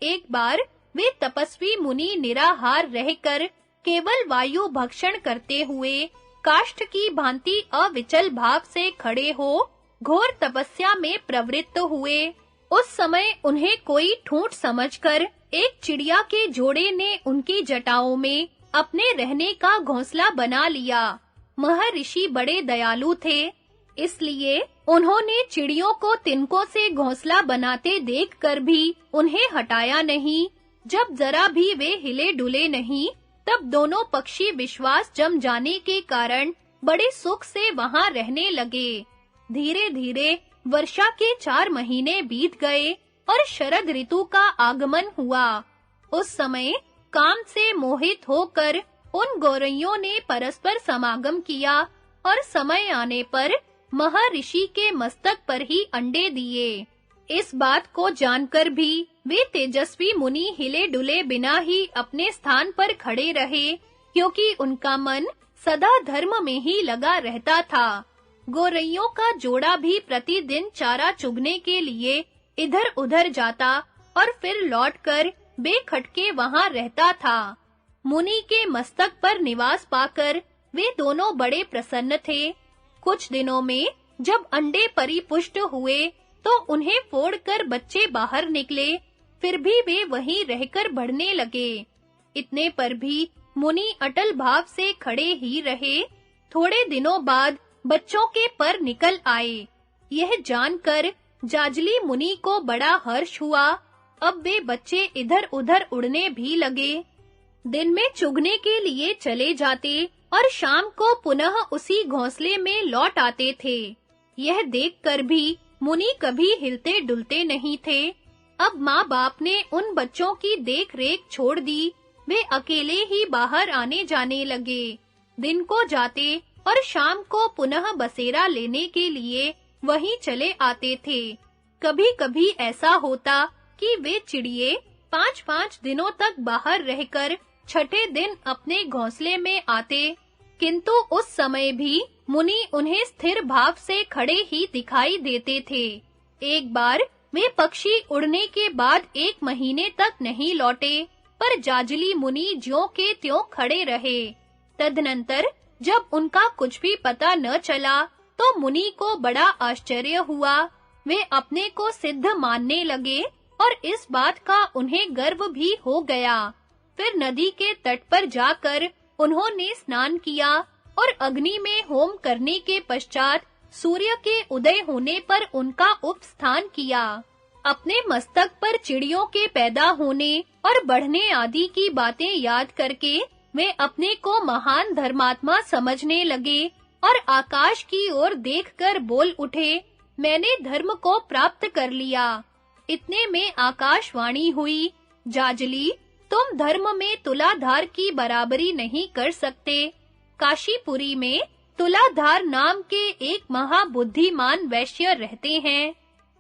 एक बार वे तपस्वी मुनि निराहार रहकर केवल वायु भक्षण करते हुए काष्ठ की भांति अविचल भाव से खड़े हो घोर तपस्या में प्रवृत्त हुए। उस समय उन्हें कोई ठूंठ समझकर एक चिड़िया के जोड़े ने उनकी जटाओं में अपने रहने का घोंसला बना लिया। महर्षि बड़े दयालु थे, इसलिए उन्होंने चिड़ियों को तिनकों से घोंसला बनाते देखकर भी उन्हें हटाया नहीं। जब जरा भी वे हिले डुले नहीं, तब दोनों पक्षी विश्वास जम जाने के कारण बड़े सुख से वहां रहने लगे। धीरे-धीरे वर्षा के 4 महीने बीत गए और शरद ऋतु का आगमन हुआ। उस समय काम से मोहित होकर उन गौरैयों ने परस्पर समागम किया और समय आने पर महर्षि के मस्तक पर ही अंडे दिए। इस बात को जानकर भी वे तेजस्वी मुनि हिले डुले बिना ही अपने स्थान पर खड़े रहे, क्योंकि उनका मन सदा धर्म में ही लगा रहता था। गौरैयों का जोड़ा भी प्रतिदिन चारा चुगने के लिए इधर-उधर जाता और फिर लौटकर बेखटके वहां रहता था। मुनि के मस्तक पर निवास पाकर वे दोनों बड़े प्रसन्न थे। कुछ दिनों में जब अंडे परिपुष्ट हुए, तो उन्हें फोड़कर बच्चे बाहर निकले। फिर भी वे वहीं रहकर बढ़ने लगे। इतने पर भी मुनि अटल भाव से खड़े ही रहे। थोड़े दिनों बाद बच्चों के पर निकल आए। यह जानकर जाजली मुनि को बड़ा हर्ष हुआ। अब वे बच्चे इधर-उधर उड़ने भी लगे। दिन में चुगने के लिए चले जाते और शाम को पुनः उसी घोंसले में लौट आते थे। यह देखकर भी मुनि कभी हिलते डुलते नहीं थे। अब माँ-बाप ने उन बच्चों की देख-रेख छोड़ दी। वे अकेले ही बाहर आने जाने लगे। दिन को जाते और शाम को पुनः बसेरा लेने के लिए वहीं चले आते थे। कभी-कभी ऐसा होता कि वे चिड़िए 5-5 दिनों तक बाहर रहकर छठे दिन अपने घोंसले में आते, किंतु उस समय भी मुनि उन्हें स्थिर भाव से खड़े ही दिखाई देते थे। एक बार वे पक्षी उड़ने के बाद 1 महीने तक नहीं लौटे, पर जाजली मुनि ज्यों के त्यों खड़े रहे। तदनंतर जब उनका कुछ भी पता न चला, तो मुनि को बड़ा आश्चर्य हुआ। वे अपने को सिद्ध मानने लगे और इस बात का उन्हें गर्व भी हो गया। फिर नदी के तट पर जाकर उन्होंने स्नान किया और अग्नि में होम करने के पश्चात सूर्य के उदय होने पर उनका उपस्थान किया। अपने मस्तक पर चिड़ियों के पैदा होने और बढ़ने आदि की बातें याद करके वे अपने को महान धर्मात्मा समझने लगे और आकाश की ओर देखकर बोल उठे, मैंने धर्म को प्राप्त कर लिया। इतने में आकाशवाणी हुई, जाजली, तुम धर्म में तुलाधार की बराबरी नहीं कर सकते। काशीपुरी में तुलाधार नाम के एक महाबुद्धिमान वैश्य रहते हैं,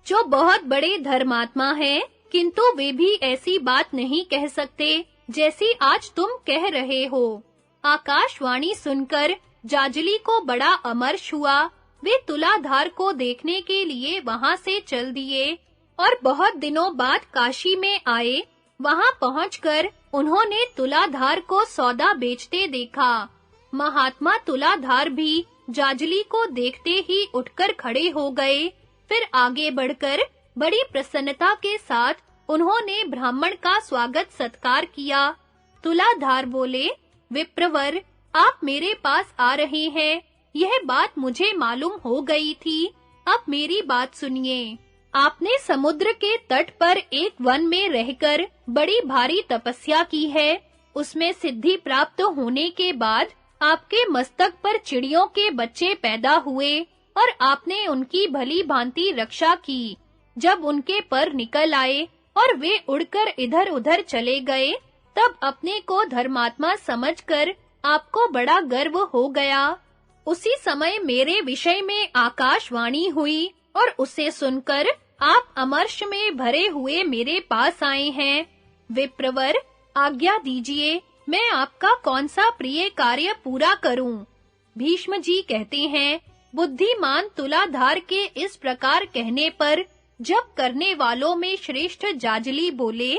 जो बहुत बड़े धर्मात्मा हैं, किंतु वे भी ऐसी बात नहीं कह सकते जैसी आज तुम कह रहे हो। आकाशवाणी सुनकर जाजली को बड़ा अमर्ष हुआ। वे तुलाधार को देखने के लिए वहां से चल दिए और बहुत दिनों बाद काशी में आए। वहां पहुंचकर उन्होंने तुलाधार को सौदा बेचते देखा। महात्मा तुलाधार भी जाजली को देखते ही उठकर खड़े हो गए। फिर आगे बढ़कर बड़ी प्रसन्नता के साथ उन्होंने ब्राह्मण का स्वागत सत्कार किया। तुलाधार बोले, विप्रवर, आप मेरे पास आ रहे हैं, यह बात मुझे मालूम हो गई थी। अब मेरी बात सुनिए। आपने समुद्र के तट पर एक वन में रहकर बड़ी भारी तपस्या की है। उसमें सिद्धि प्राप्त होने के बाद आपके मस्तक पर चिड़ियों के बच्चे पैदा हुए और आपने उनकी भली भांति रक्षा की। जब उनके पर निकल आए और वे उड़कर इधर-उधर चले गए, तब अपने को धर्मात्मा समझकर आपको बड़ा गर्व हो गया। उसी समय मेरे विषय में आकाशवाणी हुई और उसे सुनकर आप अमर्ष में भरे हुए मेरे पास आए हैं। विप्रवर, आज्ञा दीजिए, मैं आपका कौन सा प्रिय कार्य पूरा करूं? भीष्म जी कहते हैं, बुद्धिमान तुलाधार के इस प्रकार कहने पर जब करने वालों में श्रेष्ठ जाजली बोले,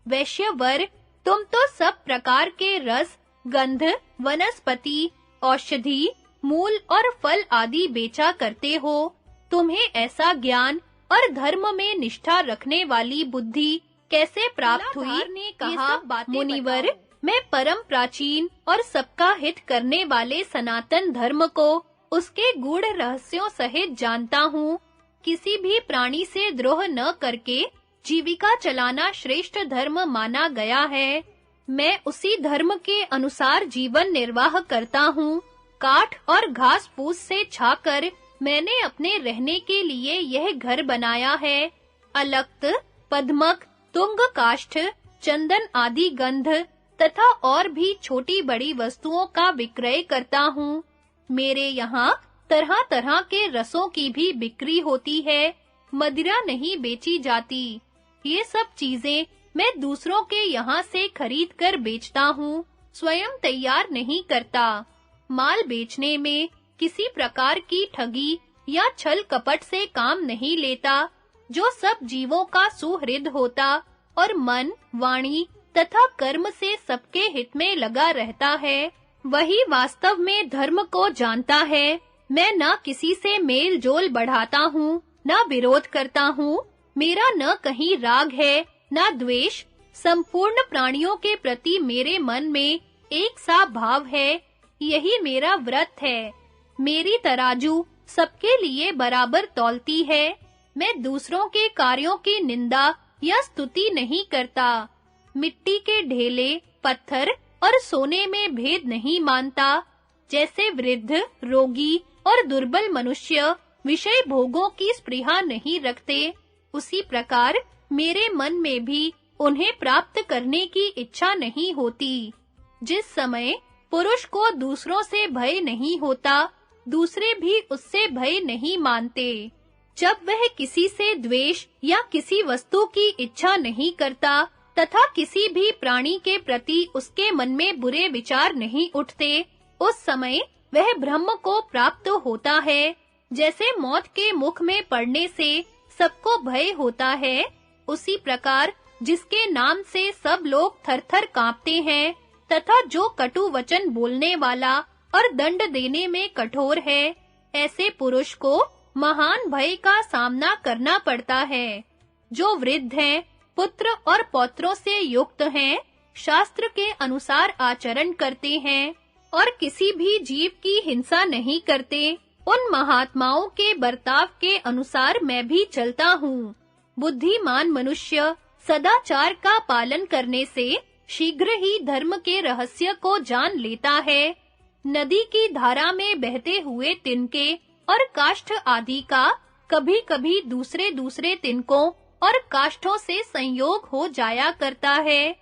वैश्यवर, तुम तो सब प्रकार के रस, गंध, वनस्पति, औषधि, मूल और फल आदि बेचा करते हो। तुम्हें ऐसा ज्ञान और धर्म में निष्ठा रखने वाली बुद्धि कैसे प्राप्त हुई? ने कहा, मुनिवर, मैं परम प्राचीन और सबका हित करने वाले सनातन धर्म को उसके गूढ़ रहस्यों सहित जानता हूँ। किसी भी प्राणी से द्रोह न करके जीविका चलाना श्रेष्ठ धर्म माना गया है। मैं उसी धर्म के अनुसार जीवन निर्वाह करता हूँ। काठ और घास फूस से छाकर मैंने अपने रहने के लिए यह घर बनाया है। अलक्त, पद्मक, तुंग काष्ठ, चंदन आदि गंध तथा और भी छोटी बड़ी वस्तुओं का विक्रय करता हूँ। मेरे यहाँ तरह-तरह के रसों की भी बिक्री होती है। मदिरा नहीं बेची जाती। ये सब चीजें मैं दूसरों के यहाँ से खरीद कर बेचता हूँ, स्वयं तैयार नहीं करता। माल बेचने में किसी प्रकार की ठगी या छल कपट से काम नहीं लेता। जो सब जीवों का सुहृद होता और मन, वाणी तथा कर्म से सबके हित में लगा रहता है, वही वास्तव में धर्म को जानता है। मैं न किसी से मेल जोल बढ़ाता हूँ, न विरोध करता हूँ। मेरा न कहीं राग है, न द्वेष। संपूर्ण प्राणियों के प्रति मेरे मन में एक सा भाव है। यही मेरा व्रत है। मेरी तराजू सबके लिए बराबर तौलती है। मैं दूसरों के कार्यों की निंदा या स्तुति नहीं करता। मिट्टी के ढेले, पत्थर और सोने में भेद नहीं मानता। जैसे वृद्ध, रोगी और दुर्बल मनुष्य विषय भोगों की स्पृहा नहीं रखते, उसी प्रकार मेरे मन में भी उन्हें प्राप्त करने की इच्छा नहीं होती। जिस समय पुरुष को दूसरों से भय नहीं होता, दूसरे भी उससे भय नहीं मानते। जब वह किसी से द्वेष या किसी वस्तु की इच्छा नहीं करता तथा किसी भी प्राणी के प्रति उसके मन में बुरे विचार नहीं उठते, उस समय वह ब्रह्म को प्राप्त होता है। जैसे मौत के मुख में पड़ने से सबको भय होता है, उसी प्रकार जिसके नाम से सब लोग थरथर कांपते हैं तथा जो कटु वचन बोलने वाला और दंड देने में कठोर है, ऐसे पुरुष को महान भय का सामना करना पड़ता है। जो वृद्ध हैं, पुत्र और पौत्रों से युक्त हैं, शास्त्र के अनुसार आचरण करते हैं, और किसी भी जीव की हिंसा नहीं करते, उन महात्माओं के बर्ताव के अनुसार मैं भी चलता हूँ। बुद्धिमान मनुष्य सदाचार का पालन करने से शीघ्र ही धर्म के रहस्य को जान लेता है। नदी की धारा में बहते हुए तिनके और काष्ठ आदि का कभी-कभी दूसरे तिनकों और काष्ठों से संयोग हो जाया करता है।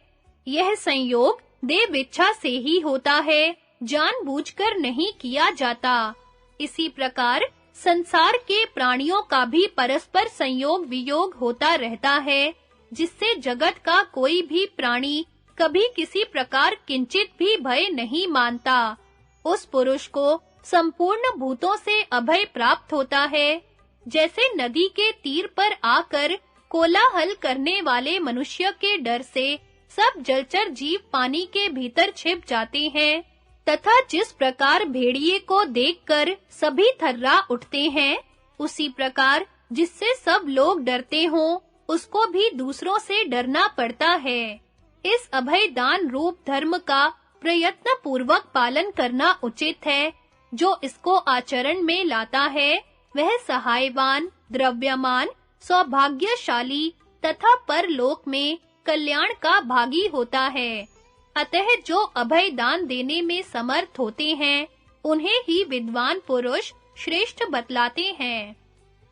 यह संयोग देव इच्छा से ही होता है, जानबूझकर नहीं किया जाता। इसी प्रकार संसार के प्राणियों का भी परस्पर संयोग वियोग होता रहता है, जिससे जगत का कोई भी प्राणी कभी किसी प्रकार किंचित भी भय नहीं मानता। उस पुरुष को संपूर्ण भूतों से अभय प्राप्त होता है। जैसे नदी के तीर पर आकर कोलाहल करने वाले मनुष्य के डर से सब जलचर जीव पानी के भीतर छिप जाते हैं, तथा जिस प्रकार भेड़िए को देखकर सभी थर्रा उठते हैं, उसी प्रकार जिससे सब लोग डरते हों, उसको भी दूसरों से डरना पड़ता है। इस अभय दान रूप धर्म का प्रयत्न पूर्वक पालन करना उचित है। जो इसको आचरण में लाता है, वह सहायवान, द्रव्यमान, सौभाग्यशाली तथा परलोक में कल्याण का भागी होता है। अतः जो अभय दान देने में समर्थ होते हैं, उन्हें ही विद्वान पुरुष श्रेष्ठ बतलाते हैं।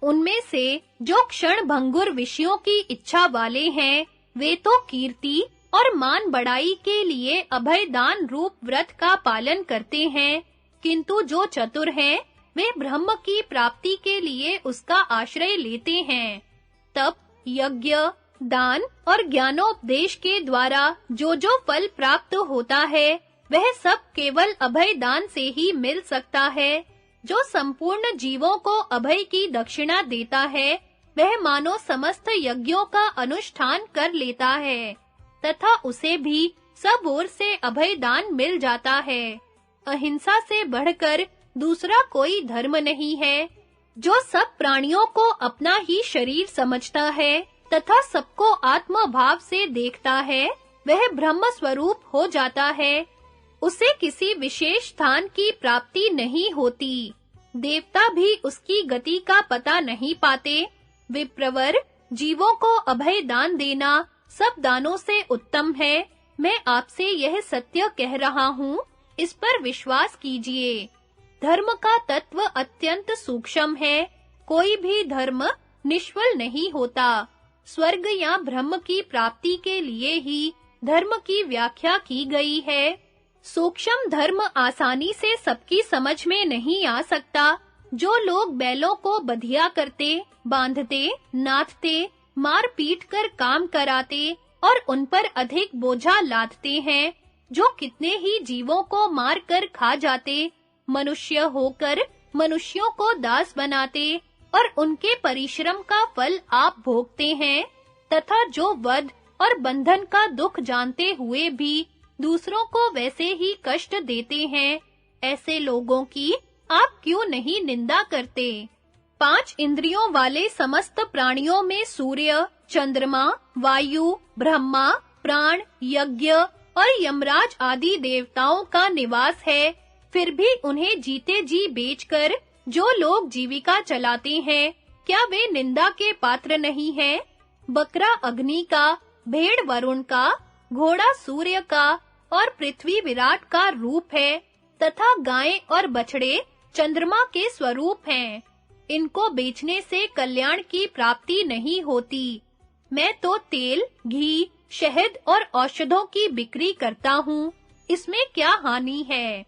उनमें से जो क्षण भंगुर विषयों की इच्छा वाले हैं, वे तो कीर्ति और मान बढ़ाई के लिए अभय दान रूप व्रत का पालन करते हैं, किंतु जो चतुर हैं, वे ब्रह्म की प्राप्ति के लिए उसका आश्रय लेते हैं। तप, यज्ञ, दान और ज्ञानोपदेश के द्वारा जो फल प्राप्त होता है, वह सब केवल अभय दान से ही मिल सकता है। जो संपूर्ण जीवों को अभय की दक्षिणा देता है, वह मानो समस्त यज्ञों का अनुष्ठान कर लेता है, तथा उसे भी सब ओर से अभय दान मिल जाता है। अहिंसा से बढ़कर दूसरा कोई धर्म नहीं है। जो सब प्राणियों को अपना ही शरीर समझता है तथा सबको आत्म भाव से देखता है, वह ब्रह्म स्वरूप हो जाता है। उसे किसी विशेष स्थान की प्राप्ति नहीं होती। देवता भी उसकी गति का पता नहीं पाते। विप्रवर, जीवों को अभय दान देना सब दानों से उत्तम है। मैं आपसे यह सत्य कह रहा हूँ, इस पर विश्वास कीजिए। धर्म का तत्व अत्यंत सूक्ष्म है। कोई भी धर्म निष्फल नहीं होता। स्वर्ग या ब्रह्म की प्राप्ति के लिए ही धर्म की व्याख्या की गई है। सूक्ष्म धर्म आसानी से सबकी समझ में नहीं आ सकता। जो लोग बैलों को बधिया करते, बांधते, नाथते, मार पीट कर काम कराते और उन पर अधिक बोझा लादते हैं, जो कितने ही जीवों को मार कर खा जाते, मनुष्य होकर मनुष्यों को दास बनाते और उनके परिश्रम का फल आप भोगते हैं, तथा जो वध और बंधन का दुख जानते हुए भी दूसरों को वैसे ही कष्ट देते हैं, ऐसे लोगों की आप क्यों नहीं निंदा करते? 5 इंद्रियों वाले समस्त प्राणियों में सूर्य, चंद्रमा, वायु, ब्रह्मा, प्राण, यज्ञ और यमराज आदि देवताओं का निवास है। फिर भी उन्हें जीते जी बेचकर जो लोग जीविका चलाते हैं, क्या वे निंदा के पात्र नहीं हैं? बकरा अग्नि का, भेड़ वरुण का, घोड़ा सूर्य का और पृथ्वी विराट का रूप है, तथा गायें और बछड़े चंद्रमा के स्वरूप हैं। इनको बेचने से कल्याण की प्राप्ति नहीं होती। मैं तो तेल, घी, शहद और औषधों की बिक्री करता हूँ, इसमें क्या हानि है?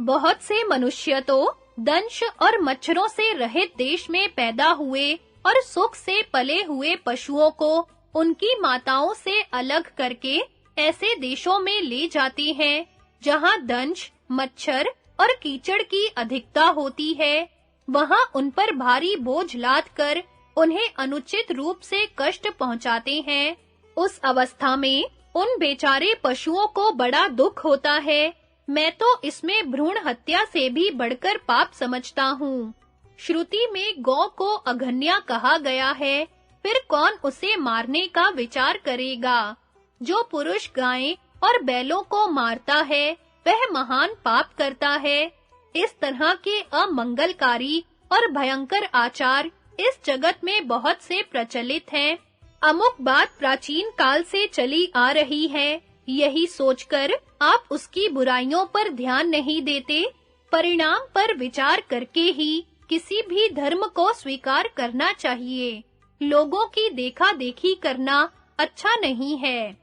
बहुत से मनुष्य तो दंश और मच्छरों से रहित देश में पैदा हुए और सुख से पले हुए पशुओं को उनकी माताओं से अलग करके ऐसे देशों में ले जाते हैं जहां दंश, मच्छर और कीचड़ की अधिकता होती है। वहां उन पर भारी बोझ लाद कर उन्हें अनुचित रूप से कष्ट पहुंचाते हैं। उस अवस्था में उन बेचारे पशुओं को बड़ा दुख होता है। मैं तो इसमें भ्रूण हत्या से भी बढ़कर पाप समझता हूँ। श्रुति में गौ को अघन्या कहा गया है, फिर कौन उसे मारने का विचार करेगा? जो पुरुष गायें और बैलों को मारता है, वह महान पाप करता है। इस तरह के अमंगलकारी और भयंकर आचार इस जगत में बहुत से प्रचलित हैं। अमुक बात प्राचीन काल से चली आ रही है, यही सोचकर आप उसकी बुराइयों पर ध्यान नहीं देते। परिणाम पर विचार करके ही किसी भी धर्म को स्वीकार करना चाहिए। लोगों की देखा-देखी करना अच्छा नहीं है।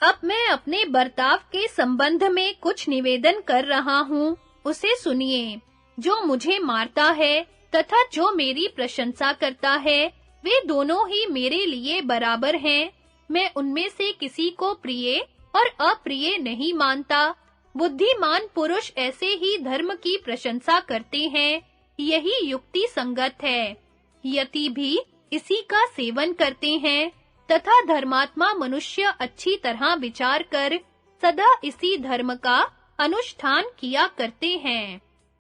अब मैं अपने बर्ताव के संबंध में कुछ निवेदन कर रहा हूँ, उसे सुनिए। जो मुझे मारता है तथा जो मेरी प्रशंसा करता है, वे दोनों ही मेरे लिए बराबर हैं। मैं उनमें से किसी को प्रिय और अप्रिय नहीं मानता। बुद्धिमान पुरुष ऐसे ही धर्म की प्रशंसा करते हैं, यही युक्ति संगत है। यति भी इसी का सेवन करते हैं तथा धर्मात्मा मनुष्य अच्छी तरह विचार कर सदा इसी धर्म का अनुष्ठान किया करते हैं।